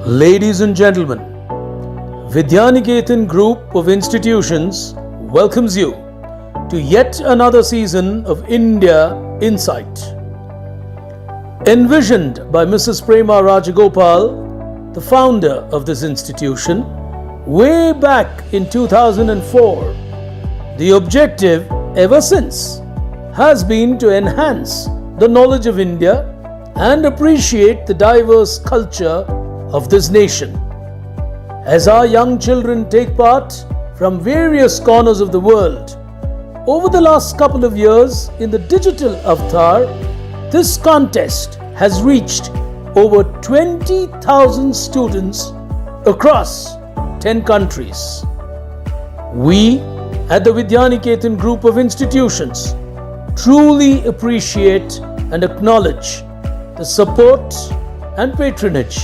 Ladies and gentlemen, Vidyaniketan Group of Institutions welcomes you to yet another season of India Insight. Envisioned by Mrs. Prema Rajagopal, the founder of this institution, way back in 2004, the objective ever since has been to enhance the knowledge of India and appreciate the diverse culture of this nation. As our young children take part from various corners of the world, over the last couple of years in the digital avatar, this contest has reached over 20,000 students across 10 countries. We at the Vidyaniketan Group of Institutions truly appreciate and acknowledge the support and patronage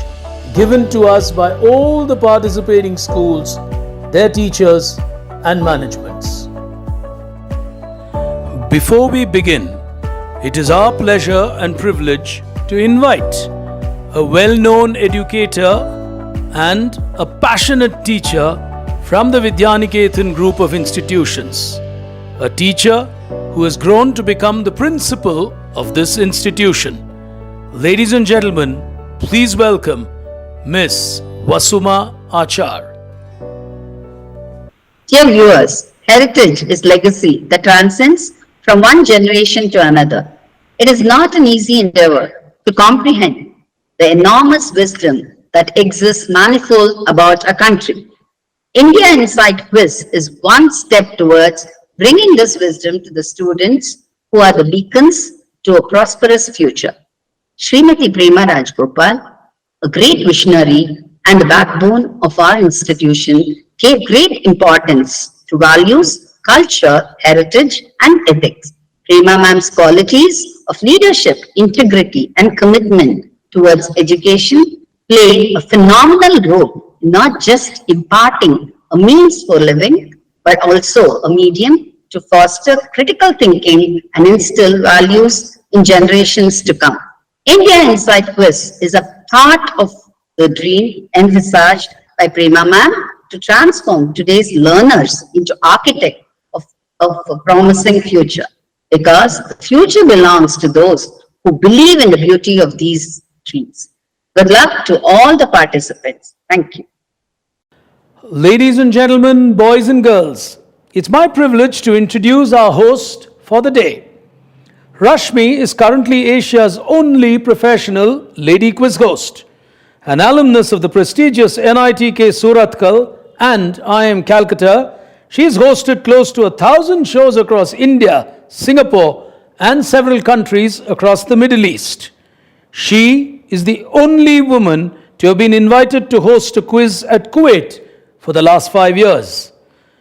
given to us by all the participating schools, their teachers and managements. Before we begin, it is our pleasure and privilege to invite a well-known educator and a passionate teacher from the Vidyaniketan Group of Institutions, a teacher who has grown to become the principal of this institution. Ladies and gentlemen, please welcome Miss Vasuma Achar. Dear viewers, heritage is legacy that transcends from one generation to another. It is not an easy endeavor to comprehend the enormous wisdom that exists manifold about a country. India Insight Quiz is one step towards bringing this wisdom to the students who are the beacons to a prosperous future. Srimati Prema Rajagopal, a great visionary and the backbone of our institution, gave great importance to values, culture, heritage, and ethics. Prema ma'am's qualities of leadership, integrity, and commitment towards education played a phenomenal role in not just imparting a means for living, but also a medium to foster critical thinking and instill values in generations to come. India Insight Quiz is a part of the dream envisaged by Prema ma'am to transform today's learners into architects of a promising future, because the future belongs to those who believe in the beauty of these dreams. Good luck to all the participants. Thank you. Ladies and gentlemen, boys and girls, it's my privilege to introduce our host for the day. Rashmi is currently Asia's only professional lady quiz host. An alumnus of the prestigious NITK Surathkal and IIM Calcutta, she has hosted close to 1,000 shows across India, Singapore, and several countries across the Middle East. She is the only woman to have been invited to host a quiz at Kuwait for the last 5 years.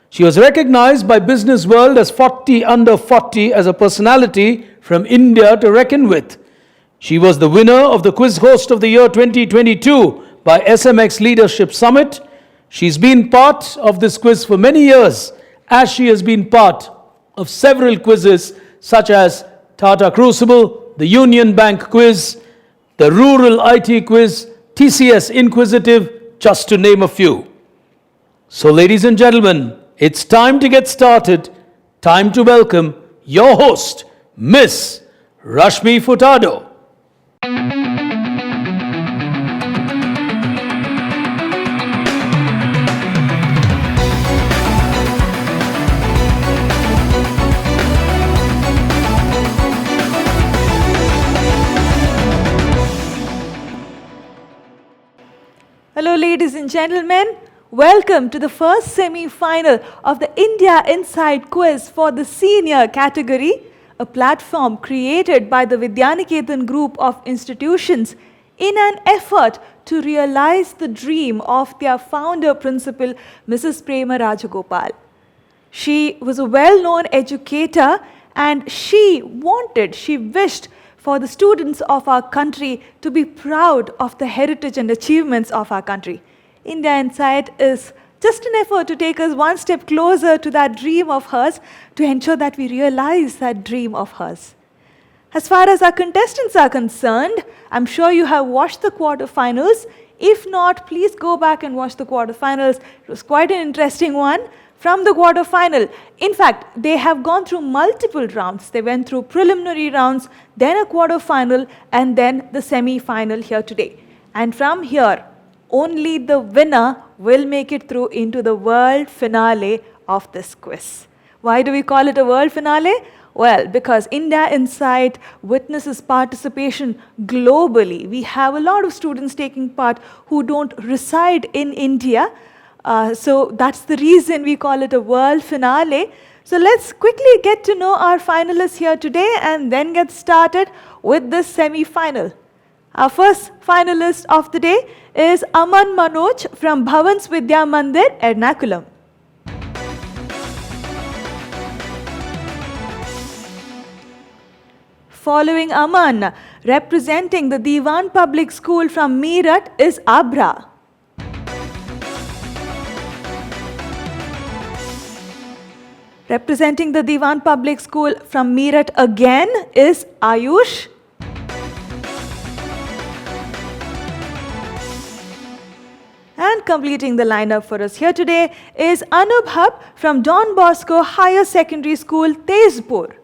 She was recognized by Business World as 40 under 40 as a personality from India to reckon with. She was the winner of the Quiz Host of the Year 2022 by SMX Leadership Summit. She's been part of this quiz for many years, as she has been part of several quizzes such as Tata Crucible, the Union Bank Quiz, the Rural IT Quiz, TCS Inquisitive, just to name a few. So ladies and gentlemen, it's time to get started. Time to welcome your host, Miss Rashmi Furtado. Hello ladies and gentlemen, welcome to the first semi-final of the India Insight Quiz for the senior category, a platform created by the Vidyaniketan Group of Institutions in an effort to realize the dream of their founder principal, Mrs. Prema Rajagopal. She was a well-known educator and she wished for the students of our country to be proud of the heritage and achievements of our country. India Insight is just an effort to take us one step closer to that dream of hers, to ensure that we realize that dream of hers. As far as our contestants are concerned, I'm sure you have watched the quarterfinals. If not, please go back and watch the quarterfinals. It was quite an interesting one. From the quarterfinal, in fact, they have gone through multiple rounds. They went through preliminary rounds, then a quarterfinal, and then the semi-final here today. And from here, only the winner will make it through into the world finale of this quiz. Why do we call it a world finale? Well, because India Insight witnesses participation globally. We have a lot of students taking part who don't reside in India. So that's the reason we call it a world finale. So let's quickly get to know our finalists here today and then get started with this semi-final. Our first finalist of the day is Aman Manoj from Bhavans Vidya Mandir, Ernakulam. Following Aman, representing the Diwan Public School from Meerut is Abra. Representing the Diwan Public School from Meerut again is Ayush. And completing the lineup for us here today is Anubhav from Don Bosco Higher Secondary School, Tezpur.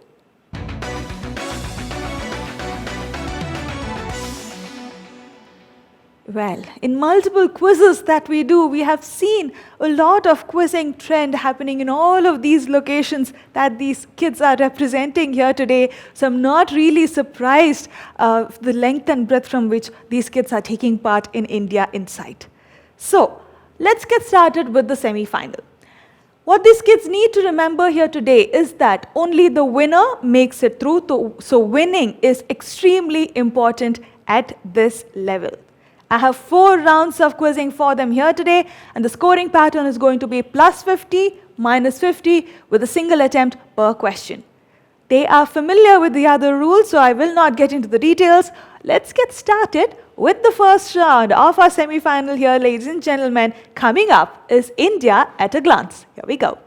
Well, in multiple quizzes that we do, we have seen a lot of quizzing trend happening in all of these locations that these kids are representing here today. So I'm not really surprised the length and breadth from which these kids are taking part in India Insight. So let's get started with the semi-final. What these kids need to remember here today is that only the winner makes it through. So winning is extremely important at this level. I have 4 rounds of quizzing for them here today, and the scoring pattern is going to be plus 50, minus 50, with a single attempt per question. They are familiar with the other rules, so I will not get into the details. Let's get started with the first round of our semi-final here, ladies and gentlemen. Coming up is India at a glance. Here we go.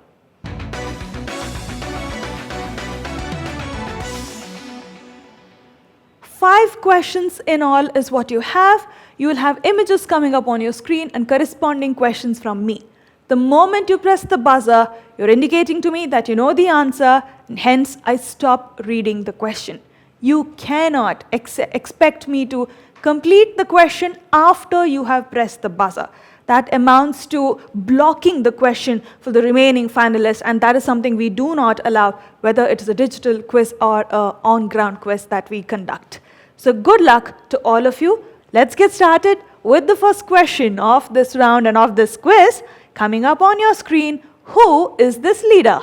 Five questions in all is what you have. You will have images coming up on your screen and corresponding questions from me. The moment you press the buzzer, you're indicating to me that you know the answer, and hence I stop reading the question. You cannot expect me to complete the question after you have pressed the buzzer. That amounts to blocking the question for the remaining finalists, and that is something we do not allow, whether it is a digital quiz or an on-ground quiz that we conduct. So good luck to all of you. Let's get started with the first question of this round and of this quiz. Coming up on your screen, who is this leader?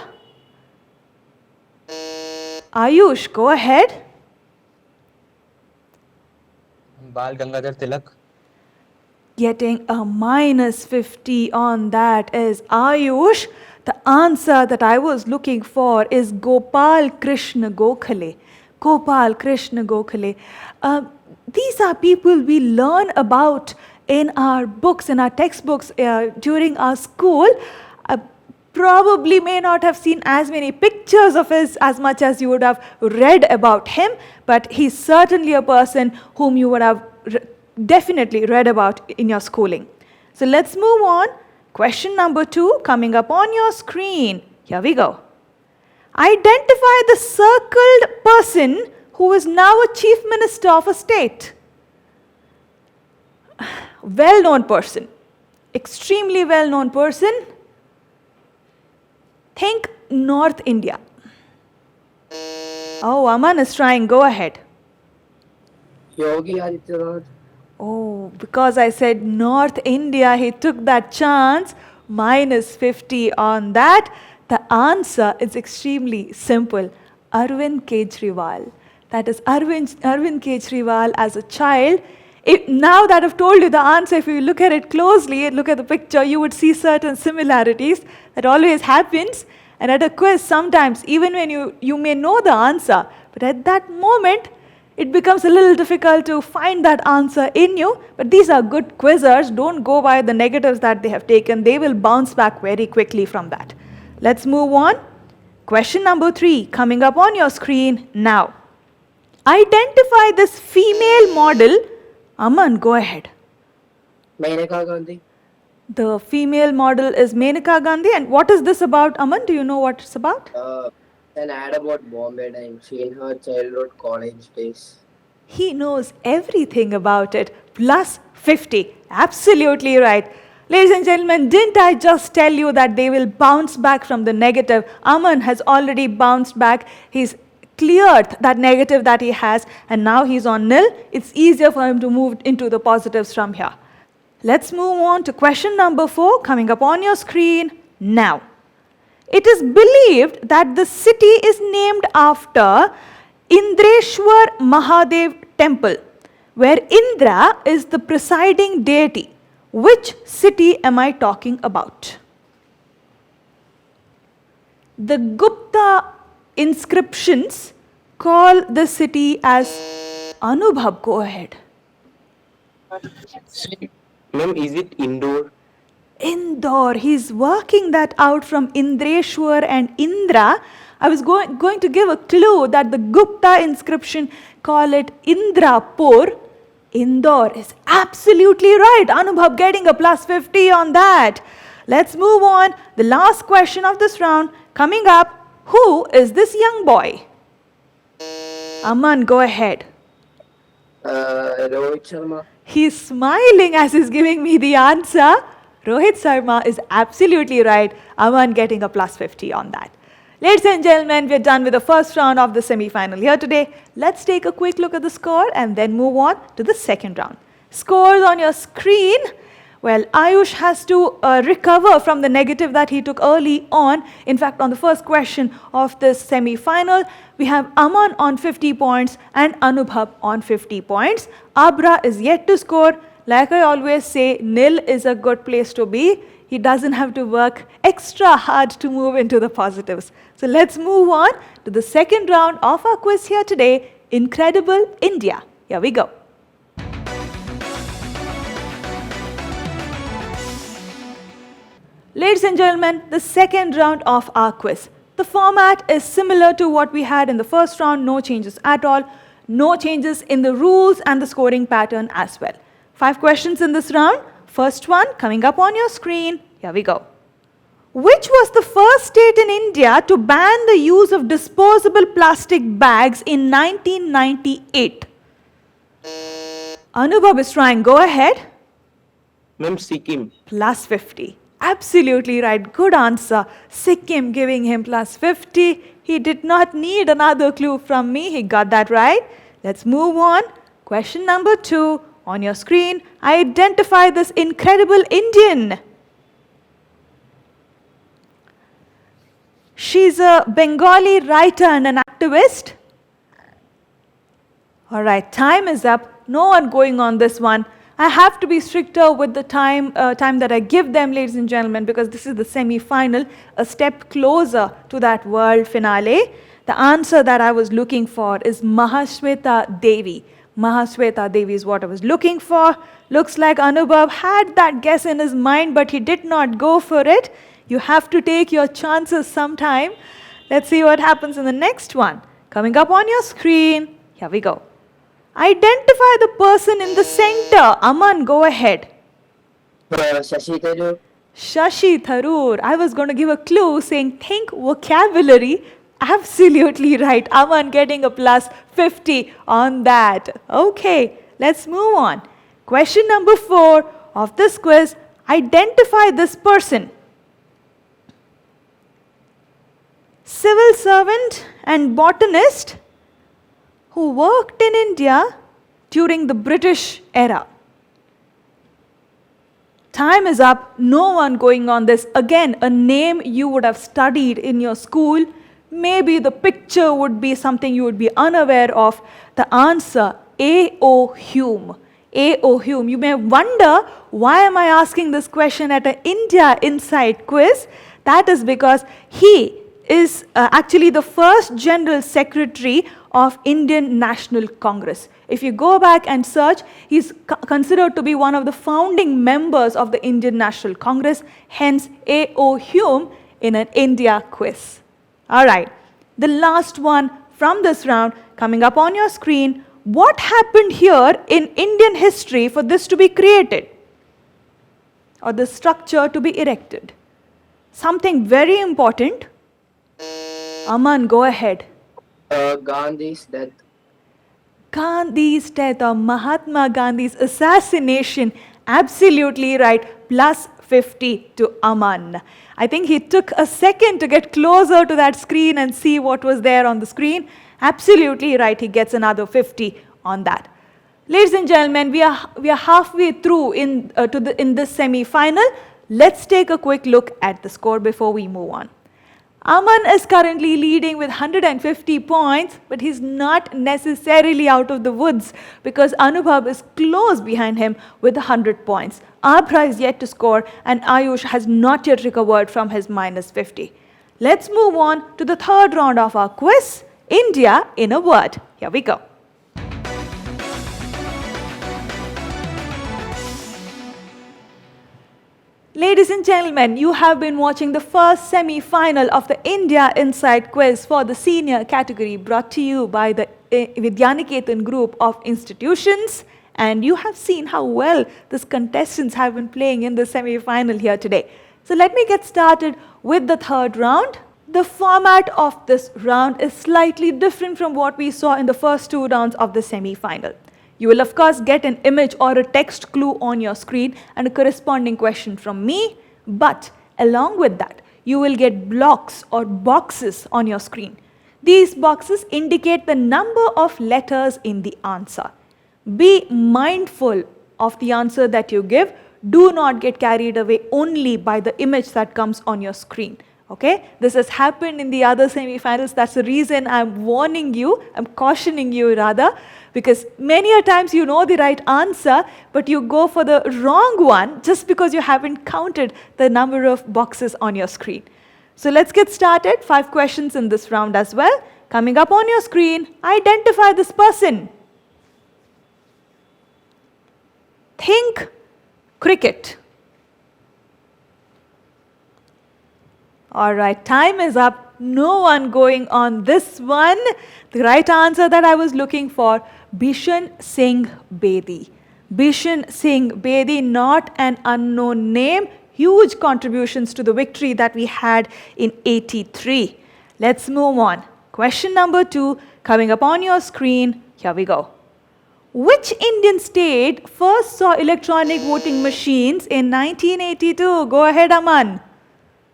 Ayush, go ahead. Bal Gangadhar Tilak. Getting a minus 50 on that is Ayush. The answer that I was looking for is Gopal Krishna Gokhale. Gopal Krishna Gokhale. These are people we learn about in our books, in our textbooks during our school. Probably may not have seen as many pictures of his as much as you would have read about him, but he's certainly a person whom you would have definitely read about in your schooling. So let's move on. Question number 2 coming up on your screen. Here we go. Identify the circled person who is now a chief minister of a state. Well-known person. Extremely well-known person. Think North India. Oh, Aman is trying. Go ahead. Yogi Adityanath. Oh, because I said North India, he took that chance. Minus 50 on that. The answer is extremely simple. Arvind Kejriwal. That is Arvind Kejriwal as a child. Now that I've told you the answer, if you look at it closely and look at the picture, you would see certain similarities. That always happens. And at a quiz, sometimes, even when you may know the answer, but at that moment, it becomes a little difficult to find that answer in you. But these are good quizzers. Don't go by the negatives that they have taken. They will bounce back very quickly from that. Let's move on. Question number 3 coming up on your screen now. Identify this female model. Aman, go ahead. Maneka Gandhi. The female model is Menaka Gandhi. And what is this about, Aman? Do you know what it's about? An ad about Bombay Times in her childhood college days. He knows everything about it. Plus 50. Absolutely right. Ladies and gentlemen, didn't I just tell you that they will bounce back from the negative? Aman has already bounced back. He's cleared that negative that he has, and now he's on nil. It's easier for him to move into the positives from here. Let's move on to question number 4, coming up on your screen now. It is believed that the city is named after Indreshwar Mahadev temple, where Indra is the presiding deity. Which city am I talking about? The Gupta inscriptions call the city as Anubhav. Go ahead. Ma'am, is it Indore? Indore. He's working that out from Indreshwar and Indra. I was going to give a clue that the Gupta inscription call it Indrapur. Indore is absolutely right. Anubhav getting a plus 50 on that. Let's move on. The last question of this round coming up. Who is this young boy? Aman, go ahead. Rohit Sharma. He's smiling as he's giving me the answer. Rohit Sharma is absolutely right. Aman getting a plus 50 on that. Ladies and gentlemen, we're done with the first round of the semi-final here today. Let's take a quick look at the score and then move on to the second round. Scores on your screen. Well, Ayush has to recover from the negative that he took early on. In fact, on the first question of this semi-final, we have Aman on 50 points and Anubhav on 50 points. Abra is yet to score. Like I always say, nil is a good place to be. He doesn't have to work extra hard to move into the positives. So let's move on to the second round of our quiz here today, Incredible India. Here we go. Ladies and gentlemen, the second round of our quiz. The format is similar to what we had in the first round, no changes at all, no changes in the rules and the scoring pattern as well. 5 questions in this round. First one coming up on your screen. Here we go. Which was the first state in India to ban the use of disposable plastic bags in 1998? Anubhav is trying. Go ahead. Ma'am, Sikkim. Plus 50. Absolutely right. Good answer. Sikkim giving him plus 50. He did not need another clue from me. He got that right. Let's move on. Question number 2 on your screen. Identify this incredible Indian. She's a Bengali writer and an activist. All right, time is up. No one going on this one. I have to be stricter with the time that I give them, ladies and gentlemen, because this is the semi-final, a step closer to that world finale. The answer that I was looking for is Mahashweta Devi. Mahashweta Devi is what I was looking for. Looks like Anubhav had that guess in his mind, but he did not go for it. You have to take your chances sometime. Let's see what happens in the next one. Coming up on your screen. Here we go. Identify the person in the center. Aman, go ahead. Shashi Tharoor. Shashi Tharoor. I was going to give a clue saying think vocabulary. Absolutely right. Aman getting a plus 50 on that. Okay, let's move on. Question number 4 of this quiz. Identify this person. Civil servant and botanist who worked in India during the British era. Time is up. No one going on this. Again, a name you would have studied in your school. Maybe the picture would be something you would be unaware of. The answer, A.O. Hume. A.O. Hume. You may wonder, why am I asking this question at an India Insight quiz? That is because he is actually the first General Secretary of Indian National Congress. If you go back and search, he's considered to be one of the founding members of the Indian National Congress, hence A.O. Hume in an India quiz. All right, the last one from this round. Coming up on your screen, what happened here in Indian history for this to be created or the structure to be erected? Something very important. Aman, go ahead. Gandhi's death. Gandhi's death or Mahatma Gandhi's assassination. Absolutely right. Plus 50 to Aman. I think he took a second to get closer to that screen and see what was there on the screen. Absolutely right. He gets another 50 on that. Ladies and gentlemen, we are halfway through in this semi-final. Let's take a quick look at the score before we move on. Aman is currently leading with 150 points, but he's not necessarily out of the woods because Anubhav is close behind him with 100 points. Abra is yet to score and Ayush has not yet recovered from his minus 50. Let's move on to the third round of our quiz, India in a word. Here we go. Ladies and gentlemen, you have been watching the first semi-final of the India Inside Quiz for the senior category brought to you by the Vidyaniketan group of institutions. And you have seen how well these contestants have been playing in the semi-final here today. So let me get started with the third round. The format of this round is slightly different from what we saw in the first two rounds of the semi-final. You will of course get an image or a text clue on your screen and a corresponding question from me, but along with that, you will get blocks or boxes on your screen. These boxes indicate the number of letters in the answer. Be mindful of the answer that you give. Do not get carried away only by the image that comes on your screen. Okay, this has happened in the other semi-finals. That's the reason I'm warning you, I'm cautioning you rather, because many a times you know the right answer, but you go for the wrong one just because you haven't counted the number of boxes on your screen. So let's get started. 5 questions in this round as well. Coming up on your screen, identify this person. Think cricket. All right, time is up. No one going on this one. The right answer that I was looking for, Bishan Singh Bedi. Bishan Singh Bedi, not an unknown name. Huge contributions to the victory that we had in '83. Let's move on. Question number 2, coming up on your screen. Here we go. Which Indian state first saw electronic voting machines in 1982? Go ahead, Aman.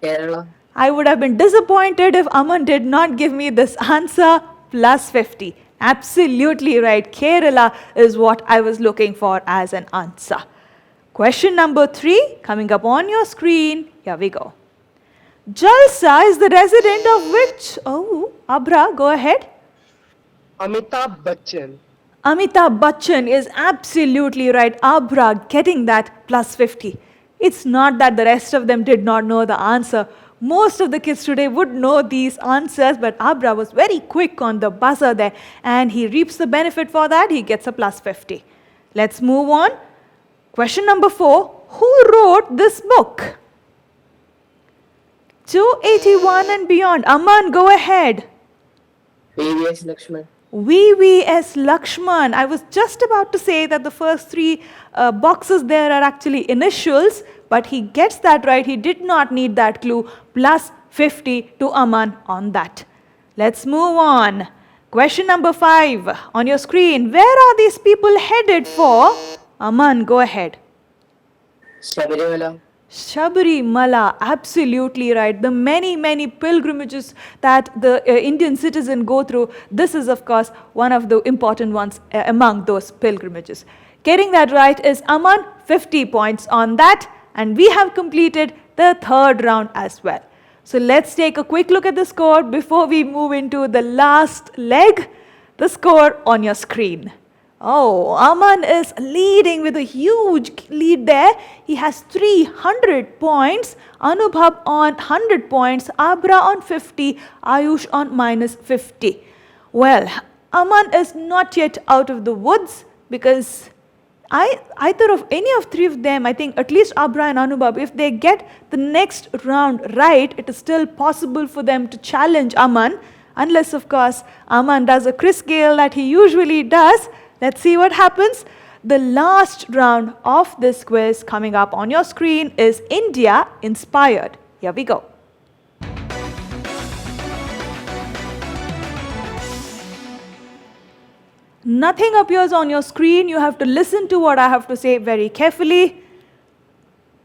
Kerala. I would have been disappointed if Aman did not give me this answer. Plus 50. Absolutely right. Kerala is what I was looking for as an answer. Question number 3, coming up on your screen. Here we go. Jalsa is the resident of which? Oh, Abra, go ahead. Amitabh Bachchan. Amitabh Bachchan is absolutely right. Abra getting that plus 50. It's not that the rest of them did not know the answer. Most of the kids today would know these answers, but Abra was very quick on the buzzer there and he reaps the benefit for that. He gets a plus 50. Let's move on. Question number 4. Who wrote this book? 281 and beyond. Aman, go ahead. VVS Lakshman. VVS Lakshman. I was just about to say that the first 3 boxes there are actually initials, but he gets that right. He did not need that clue. Plus 50 to Aman on that. Let's move on. Question number 5 on your screen. Where are these people headed for? Aman, go ahead. Sabarimala. Sabarimala, absolutely right. The many pilgrimages that the Indian citizen go through, this is of course one of the important ones among those pilgrimages. Getting that right is Aman, 50 points on that, and we have completed the third round as well. So let's take a quick look at the score before we move into the last leg. The score on your screen. Oh, Aman is leading with a huge lead there. He has 300 points. Anubhav on 100 points. Abra on 50. Ayush on minus 50. Well, Aman is not yet out of the woods because either of any of 3 of them, I think at least Abra and Anubhav, if they get the next round right, it is still possible for them to challenge Aman. Unless, of course, Aman does a Chris Gale that he usually does. Let's see what happens. The last round of this quiz coming up on your screen is India Inspired. Here we go. Nothing appears on your screen. You have to listen to what I have to say very carefully.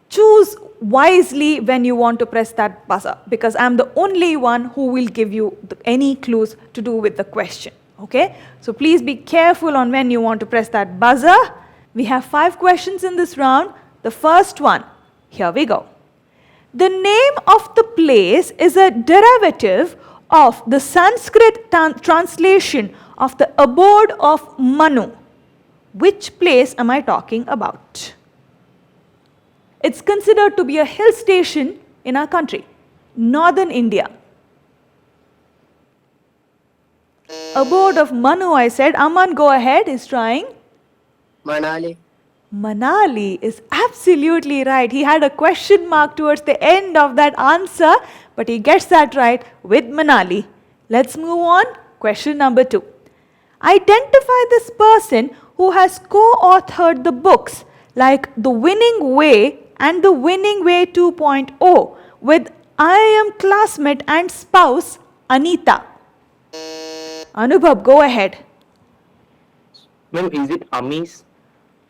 Choose wisely when you want to press that buzzer, because I'm the only one who will give you any clues to do with the question. Okay? So please be careful on when you want to press that buzzer. We have 5 questions in this round. The first one, here we go. The name of the place is a derivative of the Sanskrit translation of the abode of Manu. Which place am I talking about? It's considered to be a hill station in our country, northern India. Abode of Manu, I said. Aman, go ahead, is trying. Manali. Manali is absolutely right. He had a question mark towards the end of that answer, but he gets that right with Manali. Let's move on. Question number 2. Identify this person who has co-authored the books like The Winning Way and The Winning Way 2.0 with I Am classmate and spouse Anita. Anubhav, go ahead. Ma'am, is it Amis?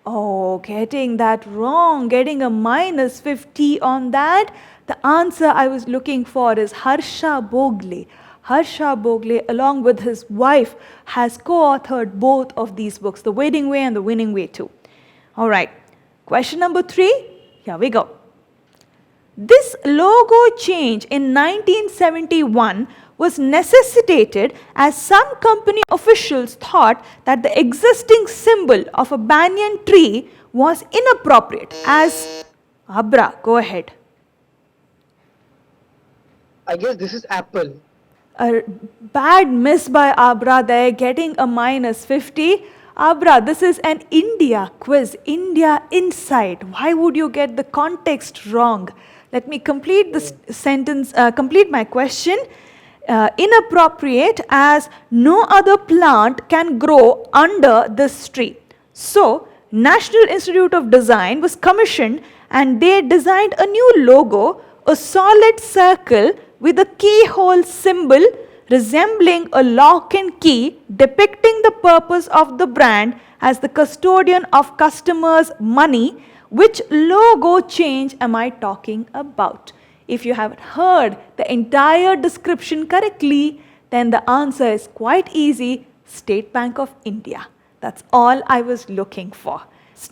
Oh, getting that wrong, getting a minus 50 on that. The answer I was looking for is Harsha Bogle. Harsha Bogle, along with his wife, has co-authored both of these books, The Winning Way and The Winning Way 2. All right, question number 3, here we go. This logo change in 1971 was necessitated as some company officials thought that the existing symbol of a banyan tree was inappropriate. As Abra, go ahead. I guess this is Apple. A bad miss by Abra there, getting a minus 50. Abra, this is an India quiz, India Inside. Why would you get the context wrong? Let me complete this sentence, complete my question. Inappropriate as no other plant can grow under this tree. So, National Institute of Design was commissioned and they designed a new logo, a solid circle with a keyhole symbol resembling a lock and key depicting the purpose of the brand as the custodian of customers' money. Which logo change am I talking about? If you haven't heard the entire description correctly, then the answer is quite easy, State Bank of India. That's all I was looking for.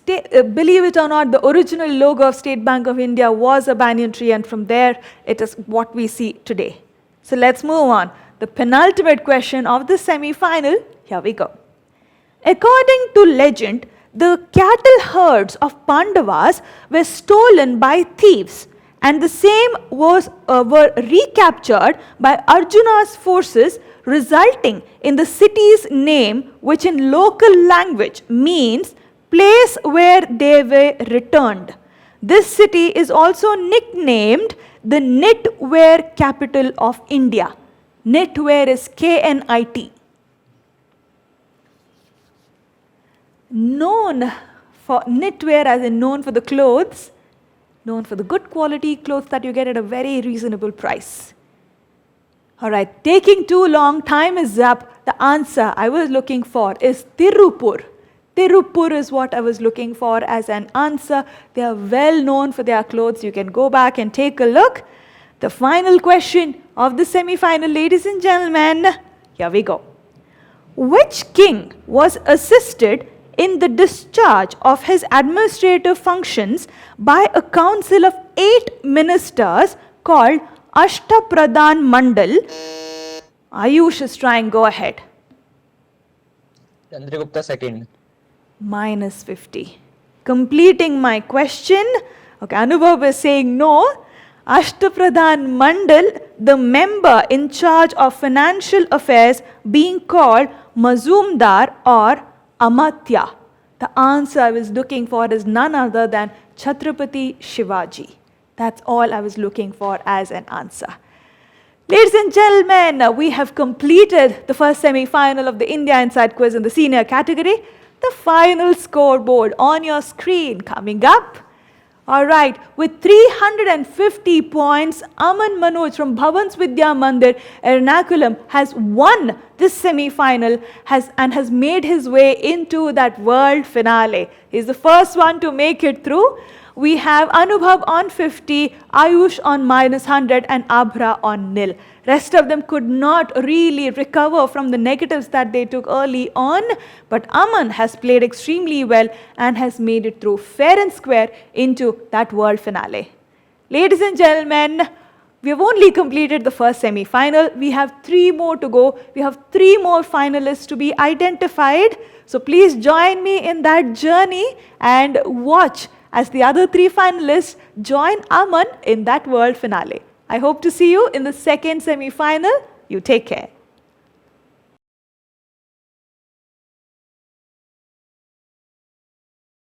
Believe it or not, the original logo of State Bank of India was a banyan tree, and from there it is what we see today. So let's move on. The penultimate question of the semi-final, here we go. According to legend, the cattle herds of Pandavas were stolen by thieves, and the same were recaptured by Arjuna's forces, resulting in the city's name, which in local language means place where they were returned. This city is also nicknamed the knitwear capital of India. Knitwear is K-N-I-T. Known for knitwear as in known for the clothes, known for the good quality clothes that you get at a very reasonable price. Alright, taking too long, time is up. The answer I was looking for is Tirupur. Tirupur is what I was looking for as an answer. They are well known for their clothes. You can go back and take a look. The final question of the semi-final, ladies and gentlemen. Here we go. Which king was assisted in the discharge of his administrative functions by a council of 8 ministers called Ashtapradhan Mandal? Ayush is trying, go ahead. Chandragupta II. Minus 50. Completing my question. Okay, Anubhav is saying no. Ashtapradhan Mandal, the member in charge of financial affairs, being called Mazumdar or Amatya. The answer I was looking for is none other than Chhatrapati Shivaji. That's all I was looking for as an answer. Ladies and gentlemen, we have completed the first semi-final of the India Inside Quiz in the senior category. The final scoreboard on your screen coming up. All right, with 350 points, Aman Manoj from Bhavans Vidya Mandir, Ernakulam, has won this semi-final and has made his way into that world finale. He's the first one to make it through. We have Anubhav on 50, Ayush on -100 and Abra on nil. Rest of them could not really recover from the negatives that they took early on, but Aman has played extremely well and has made it through fair and square into that world finale. Ladies and gentlemen, we have only completed the first semi-final. We have 3 more to go. We have 3 more finalists to be identified. So please join me in that journey and watch as the other 3 finalists join Aman in that world finale. I hope to see you in the second semi-final. You take care.